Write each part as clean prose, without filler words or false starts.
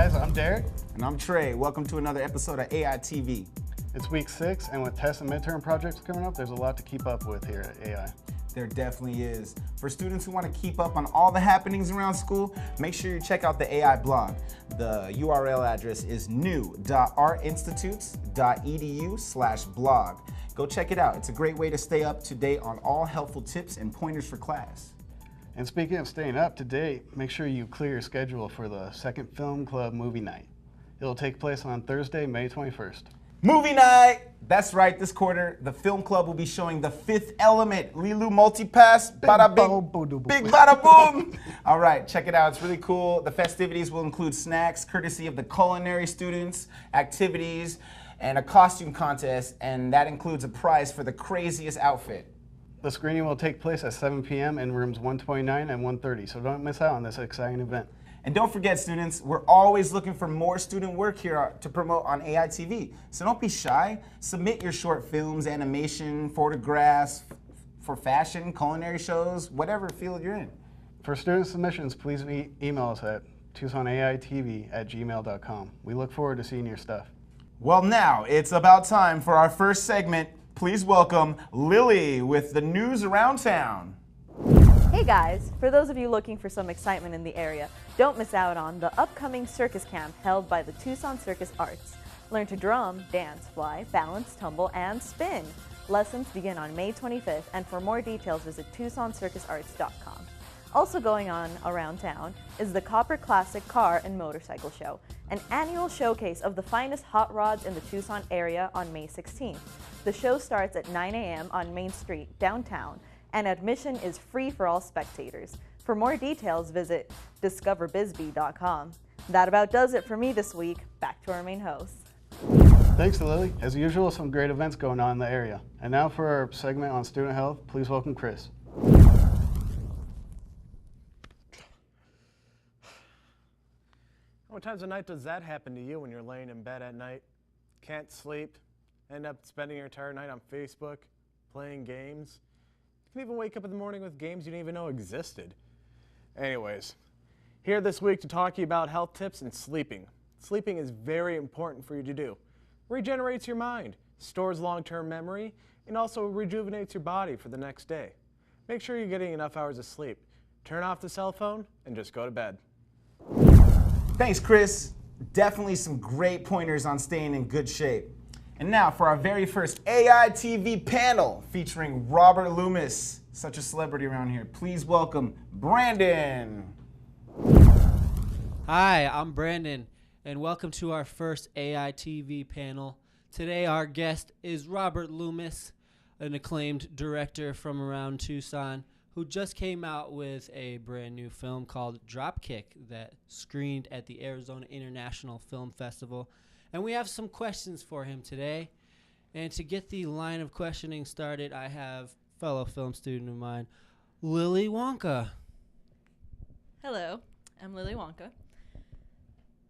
guys, I'm Derek. And I'm Trey. Welcome to another episode of AiTv. It's week 6, and with tests and midterm projects coming up, there's a lot to keep up with here at AI. There definitely is. For students who want to keep up on all the happenings around school, make sure you check out the AI blog. The URL address is new.artinstitutes.edu/blog. Go check it out. It's a great way to stay up to date on all helpful tips and pointers for class. And speaking of staying up to date, make sure you clear your schedule for the second Film Club movie night. It'll take place on Thursday, May 21st. Movie night! That's right, this quarter, the Film Club will be showing The Fifth Element, Lilu Multipass, bada big bada boom! All right, check it out, it's really cool. The festivities will include snacks, courtesy of the culinary students, activities, and a costume contest, and that includes a prize for the craziest outfit. The screening will take place at 7 p.m. in rooms 129 and 130, so don't miss out on this exciting event. And don't forget, students, we're always looking for more student work here to promote on AiTv. So don't be shy. Submit your short films, animation, photographs, for fashion, culinary shows, whatever field you're in. For student submissions, please email us at tucsonAiTv@gmail.com. We look forward to seeing your stuff. Well, now it's about time for our first segment. Please welcome Lily with the news around town. Hey guys, for those of you looking for some excitement in the area, don't miss out on the upcoming circus camp held by the Tucson Circus Arts. Learn to drum, dance, fly, balance, tumble, and spin. Lessons begin on May 25th, and for more details visit TucsonCircusArts.com. Also going on around town is the Copper Classic Car and Motorcycle Show, an annual showcase of the finest hot rods in the Tucson area on May 16th. The show starts at 9 a.m. on Main Street, downtown, and admission is free for all spectators. For more details, visit discoverbisbee.com. That about does it for me this week. Back to our main host. Thanks to Lily. As usual, some great events going on in the area. And now for our segment on student health, please welcome Chris. How many times a night does that happen to you when you're laying in bed at night? Can't sleep, end up spending your entire night on Facebook, playing games? You can even wake up in the morning with games you didn't even know existed. Anyways, here this week to talk to you about health tips and sleeping. Sleeping is very important for you to do. Regenerates your mind, stores long-term memory, and also rejuvenates your body for the next day. Make sure you're getting enough hours of sleep. Turn off the cell phone and just go to bed. Thanks, Chris. Definitely some great pointers on staying in good shape. And now for our very first AiTv panel featuring Robert Loomis, such a celebrity around here. Please welcome Brandon. Hi, I'm Brandon, and welcome to our first AiTv panel. Today our guest is Robert Loomis, an acclaimed director from around Tucson, who just came out with a brand new film called Dropkick that screened at the Arizona International Film Festival. And we have some questions for him today. And to get the line of questioning started, I have fellow film student of mine, Lily Wonka. Hello, I'm Lily Wonka.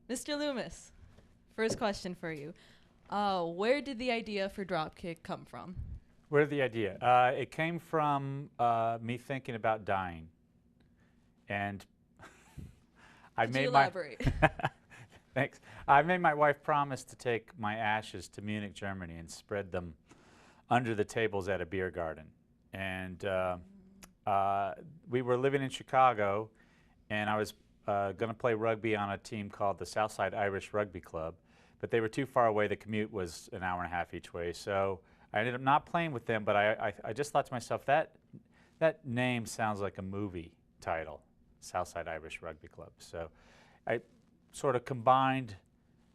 Mr. Loomis, first question for you. Where did the idea for Dropkick come from? Where did the idea? It came from me thinking about dying. And Could you elaborate? Thanks. I made my wife promise to take my ashes to Munich, Germany, and spread them under the tables at a beer garden. And we were living in Chicago, and I was going to play rugby on a team called the Southside Irish Rugby Club, but they were too far away. The commute was an hour and a half each way, so I ended up not playing with them. But I just thought to myself, that name sounds like a movie title, Southside Irish Rugby Club. So I sort of combined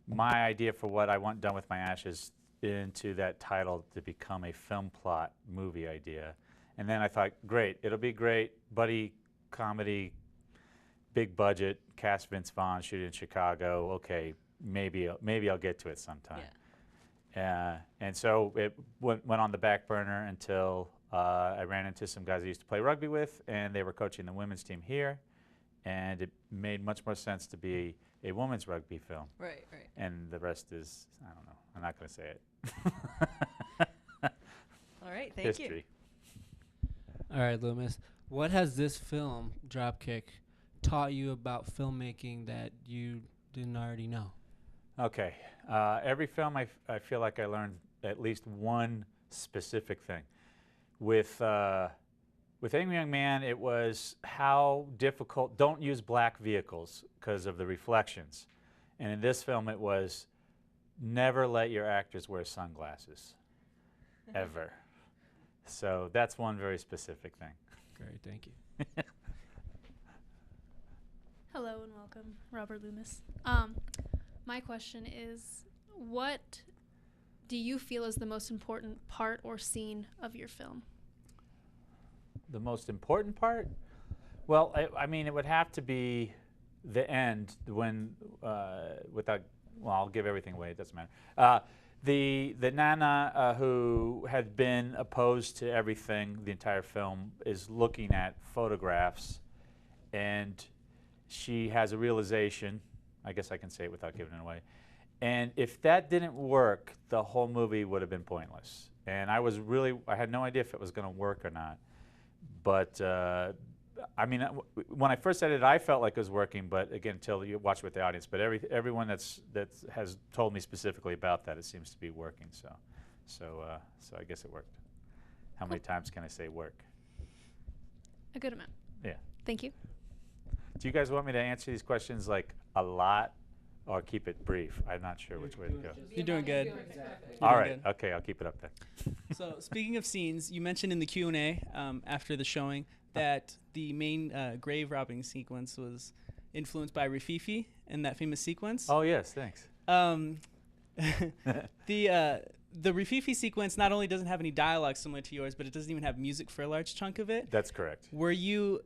my idea for what I want done with my ashes into that title to become a film plot movie idea. And then I thought, great, it'll be great, buddy comedy, big budget, cast Vince Vaughn, shoot in Chicago. Okay, maybe I'll get to it sometime. Yeah. And so it went on the back burner until I ran into some guys I used to play rugby with, and they were coaching the women's team here, and it made much more sense to be a women's rugby film. Right. And the rest is, I don't know, I'm not going to say it. All right, thank History. you. All right, Loomis, what has this film, Dropkick, taught you about filmmaking that you didn't already know? Okay. Every film, I feel like I learned at least one specific thing. With Angry Young Man, it was how difficult, don't use black vehicles because of the reflections. And in this film, it was never let your actors wear sunglasses, ever. So that's one very specific thing. Great, thank you. Hello and welcome, Robert Loomis. My question is, what do you feel is the most important part or scene of your film? The most important part? Well, I mean, it would have to be the end when, without, well, I'll give everything away, it doesn't matter. The Nana who had been opposed to everything the entire film is looking at photographs, and she has a realization. I guess I can say it without giving it away. And if that didn't work, the whole movie would have been pointless. And I had no idea if it was going to work or not. But I mean, when I first said it, I felt like it was working. But again, until you watch it with the audience. But everyone that has told me specifically about that, it seems to be working. So I guess it worked. How many times can I say work? A good amount. Yeah. Thank you. Do you guys want me to answer these questions like a lot, or keep it brief? I'm not sure which way to go. You're doing good. Exactly. All right. Okay, I'll keep it up then. So speaking of scenes, you mentioned in the Q&A after the showing that the main grave robbing sequence was influenced by Rififi in that famous sequence. Oh yes, thanks. The Rififi sequence not only doesn't have any dialogue similar to yours, but it doesn't even have music for a large chunk of it. That's correct. Were you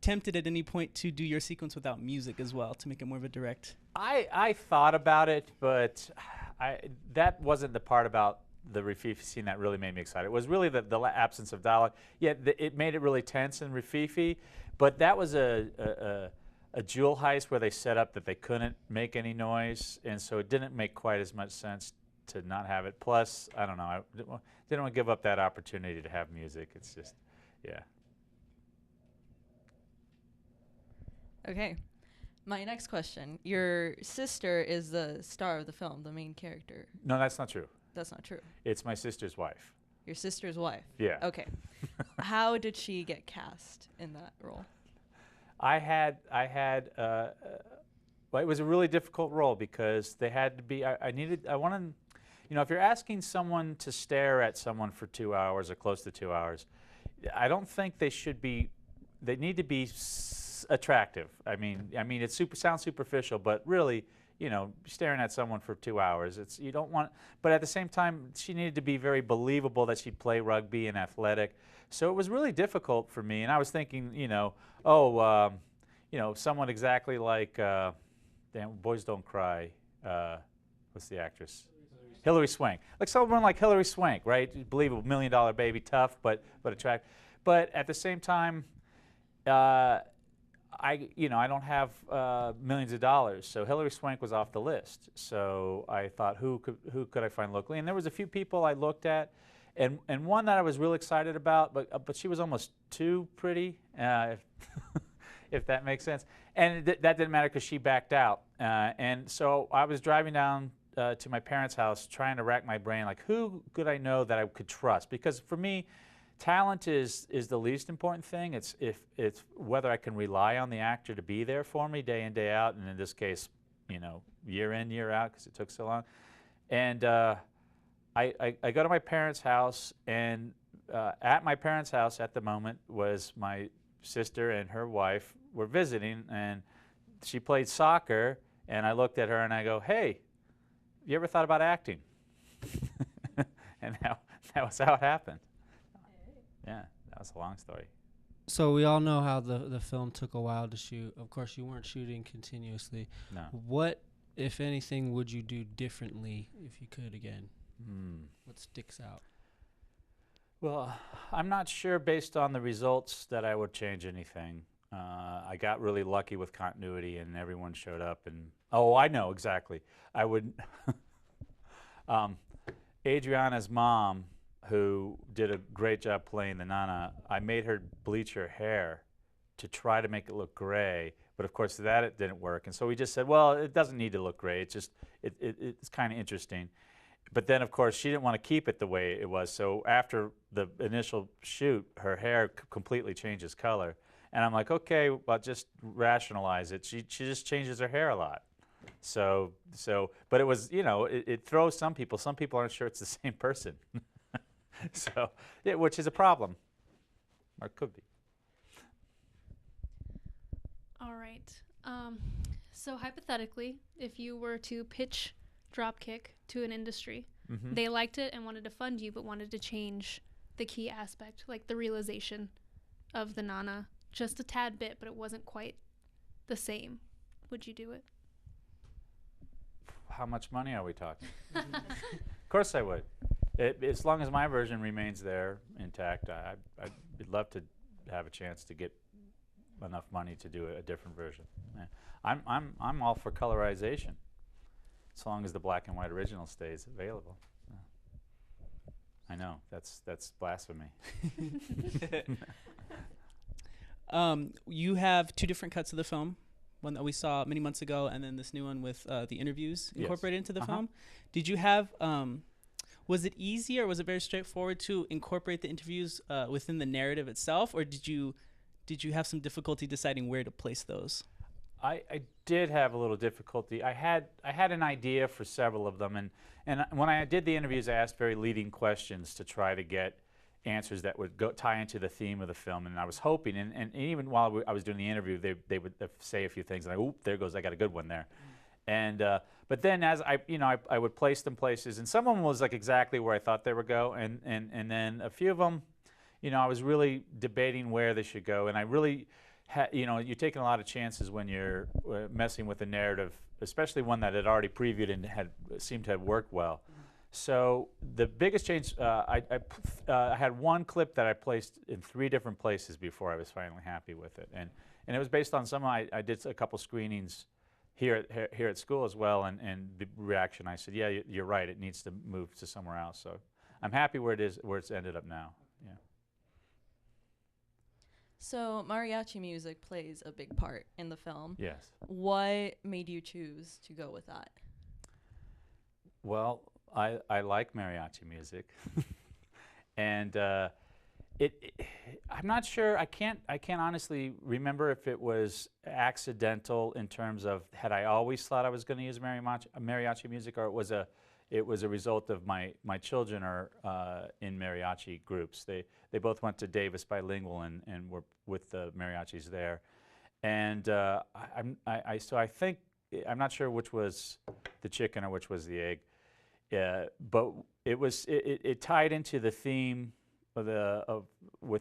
tempted at any point to do your sequence without music as well, to make it more of a direct? I thought about it, but that wasn't the part about the Rififi scene that really made me excited. It was really the absence of dialogue. Yeah, it made it really tense in Rififi, but that was a jewel heist where they set up that they couldn't make any noise, and so it didn't make quite as much sense to not have it. Plus, I don't know, I didn't want to give up that opportunity to have music. It's just, yeah. Okay. My next question. Your sister is the star of the film, the main character. No, that's not true. That's not true. It's my sister's wife. Your sister's wife? Yeah. Okay. How did she get cast in that role? Well, it was a really difficult role because they had to be, I wanted, you know, if you're asking someone to stare at someone for 2 hours or close to 2 hours, I don't think they should be, they need to be attractive. I mean, it sounds superficial, but really, you know, staring at someone for 2 hours, you don't want, but at the same time, she needed to be very believable that she'd play rugby and athletic. So it was really difficult for me, and I was thinking, you know, you know, someone exactly like, damn, Boys Don't Cry, what's the actress? Hilary Swank. Like someone like Hilary Swank, right? Believable, $1 million baby, tough, but attractive. But at the same time, I don't have millions of dollars, so Hilary Swank was off the list. So I thought, who could I find locally? And there was a few people I looked at, and one that I was really excited about, but she was almost too pretty, if that makes sense. And that didn't matter because she backed out. And so I was driving down to my parents' house, trying to rack my brain, like who could I know that I could trust? Because for me, talent is the least important thing. It's whether I can rely on the actor to be there for me day in, day out, and in this case, you know, year in, year out, because it took so long. And I go to my parents' house, and at my parents' house at the moment was my sister and her wife were visiting, and she played soccer, and I looked at her and I go, hey, you ever thought about acting? And that was how it happened. Yeah, that was a long story. So we all know how the film took a while to shoot. Of course, you weren't shooting continuously. No. What, if anything, would you do differently if you could again? What sticks out? Well, I'm not sure based on the results that I would change anything. I got really lucky with continuity, and everyone showed up. And oh, I know exactly. I would. Adriana's mom, who did a great job playing the Nana, I made her bleach her hair to try to make it look gray, but But of course that it didn't work, and so we just said, well, it doesn't need to look great. It's just it's kind of interesting. But then of course she didn't want to keep it the way it was. So after the initial shoot, her hair completely changes color, and I'm like, okay, well, just rationalize it. She just changes her hair a lot. So but it was, you know, it throws some people. Some people aren't sure it's the same person. So which is a problem, or could be. All right. So hypothetically, if you were to pitch Dropkick to an industry, they liked it and wanted to fund you, but wanted to change the key aspect, like the realization of the Nana, just a tad bit, but it wasn't quite the same, would you do it? How much money are we talking? Of course I would. As long as my version remains there intact, I'd love to have a chance to get enough money to do a different version. Yeah. I'm all for colorization, as long as the black and white original stays available. Yeah. I know that's blasphemy. You have two different cuts of the film. One that we saw many months ago, and then this new one with the interviews incorporated into the film. Did you have? Was it easy, or was it very straightforward to incorporate the interviews within the narrative itself, or did you have some difficulty deciding where to place those? I did have a little difficulty. I had an idea for several of them, and when I did the interviews, I asked very leading questions to try to get answers that would tie into the theme of the film. And I was hoping, and even while I was doing the interview, they would say a few things, and there goes, I got a good one there. And but then as I would place them places, and some of them was like exactly where I thought they would go, and then a few of them, I was really debating where they should go, and I really, you're taking a lot of chances when you're messing with a narrative, especially one that had already previewed and seemed to have worked well. So the biggest change, I had one clip that I placed in 3 different places before I was finally happy with it, and it was based on I did a couple screenings here at school as well, and the reaction, I said, yeah, you're right, it needs to move to somewhere else. So I'm happy where it's ended up now. Yeah. So mariachi music plays a big part in the film. Yes. What made you choose to go with that? Well, I like mariachi music, and I'm not sure. I can't honestly remember if it was accidental in terms of had I always thought I was going to use mariachi music, or it was a result of my children are in mariachi groups. They both went to Davis Bilingual and were with the mariachis there, and so I think I'm not sure which was the chicken or which was the egg. But it tied into the theme with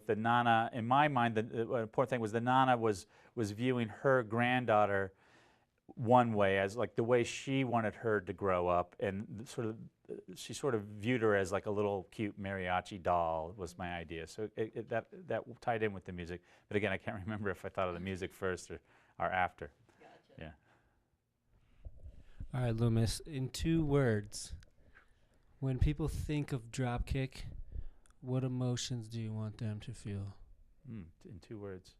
the Nana. In my mind, the important thing was the Nana was viewing her granddaughter one way, as like the way she wanted her to grow up, and she sort of viewed her as like a little cute mariachi doll was my idea. So that tied in with the music. But again, I can't remember if I thought of the music first or after. Gotcha. Yeah. All right, Loomis, in 2 words, when people think of Dropkick, what emotions do you want them to feel? In 2 words.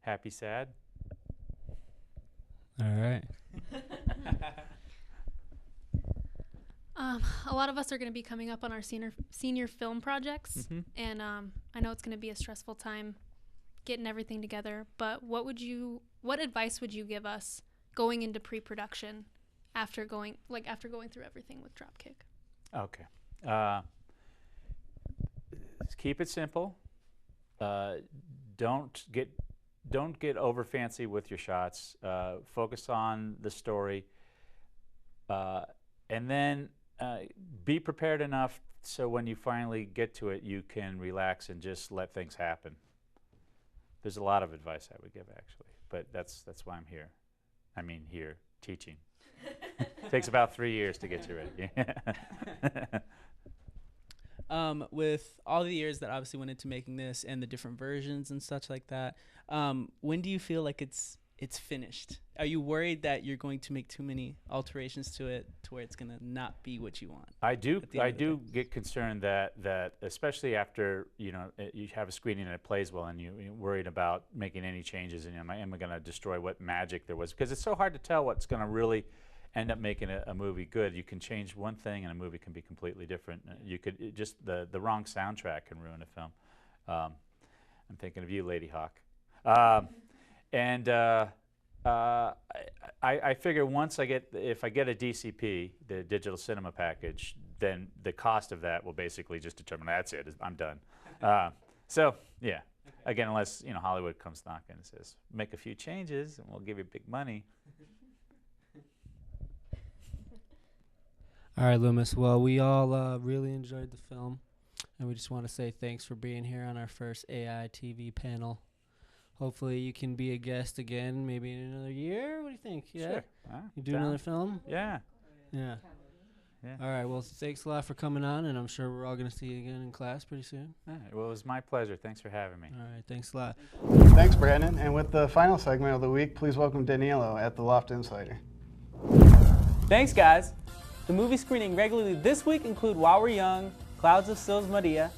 Happy, sad. All right. A lot of us are going to be coming up on our senior film projects, and I know it's going to be a stressful time getting everything together, but what advice would you give us going into pre-production after going through everything with Dropkick? Okay. Keep it simple. Don't get over fancy with your shots. Focus on the story, and then be prepared enough so when you finally get to it, you can relax and just let things happen. There's a lot of advice I would give, actually, but that's why I'm here. I mean, here teaching. Takes about 3 years to get you ready. With all the years that obviously went into making this and the different versions and such like that, when do you feel like it's it's finished. Are you worried that you're going to make too many alterations to it to where it's going to not be what you want? I do get concerned that especially after you have a screening and it plays well, and you're worried about making any changes, and am I going to destroy what magic there was? Because it's so hard to tell what's going to really end up making a movie good. You can change one thing and a movie can be completely different. You could just the wrong soundtrack can ruin a film. I'm thinking of you, Lady Hawk. I figure if I get a DCP, the digital cinema package, then the cost of that will basically just determine that's it. I'm done. So yeah, again, unless Hollywood comes knocking and says make a few changes and we'll give you big money. All right, Loomis. Well, we all really enjoyed the film, and we just want to say thanks for being here on our first AiTv panel. Hopefully you can be a guest again, maybe in another year. What do you think? Yeah? Sure. You do another film? Yeah. Yeah. All right. Well, thanks a lot for coming on, and I'm sure we're all going to see you again in class pretty soon. All right. Well, it was my pleasure. Thanks for having me. All right. Thanks a lot. Thanks, Brandon. And with the final segment of the week, please welcome Danilo at the Loft Insider. Thanks, guys. The movie screening regularly this week include While We're Young, Clouds of Sils Maria,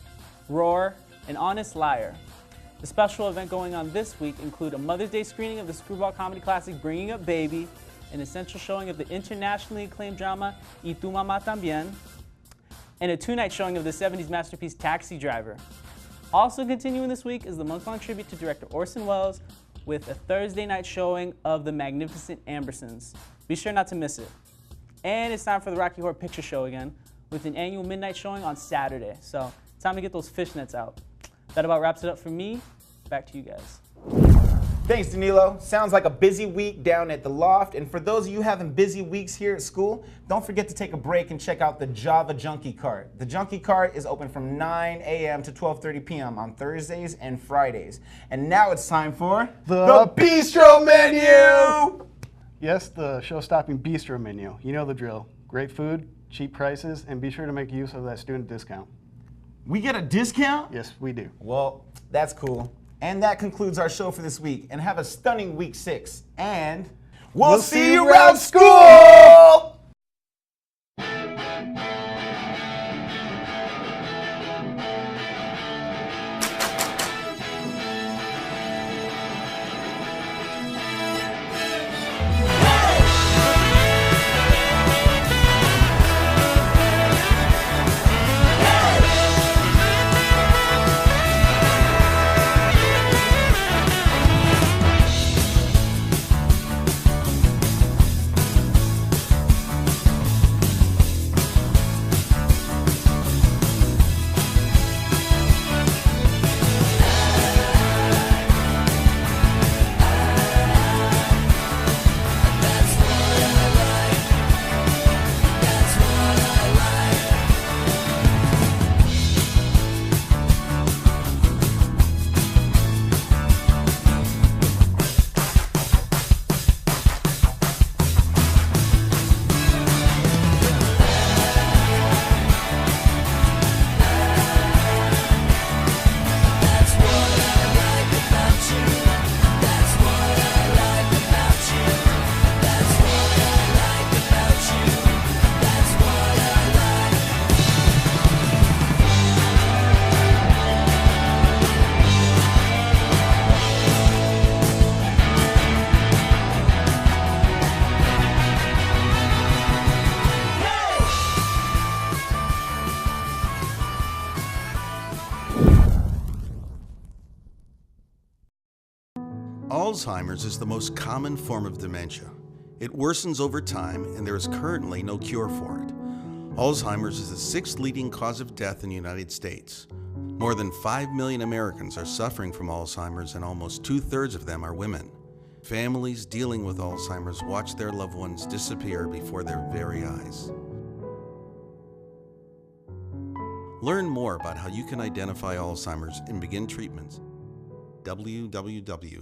Roar, and Honest Liar. The special event going on this week include a Mother's Day screening of the screwball comedy classic Bringing Up Baby, an essential showing of the internationally acclaimed drama Y Tu Mamá También, and a 2-night showing of the 70s masterpiece Taxi Driver. Also continuing this week is the month-long tribute to director Orson Welles with a Thursday night showing of The Magnificent Ambersons. Be sure not to miss it. And it's time for the Rocky Horror Picture Show again, with an annual midnight showing on Saturday. So, time to get those fishnets out. That about wraps it up for me. Back to you guys. Thanks, Danilo. Sounds like a busy week down at the Loft. And for those of you having busy weeks here at school, don't forget to take a break and check out the Java Junkie Cart. The Junkie Cart is open from 9 a.m. to 12:30 p.m. on Thursdays and Fridays. And now it's time for the Bistro Menu! Yes, the show-stopping bistro menu. You know the drill. Great food, cheap prices, and be sure to make use of that student discount. We get a discount? Yes, we do. Well, that's cool. And that concludes our show for this week. And have a stunning week 6. And we'll see you around school! Alzheimer's is the most common form of dementia. It worsens over time, and there is currently no cure for it. Alzheimer's is the 6th leading cause of death in the United States. More than 5 million Americans are suffering from Alzheimer's, and almost 2/3 of them are women. Families dealing with Alzheimer's watch their loved ones disappear before their very eyes. Learn more about how you can identify Alzheimer's and begin treatments. www.alz.org.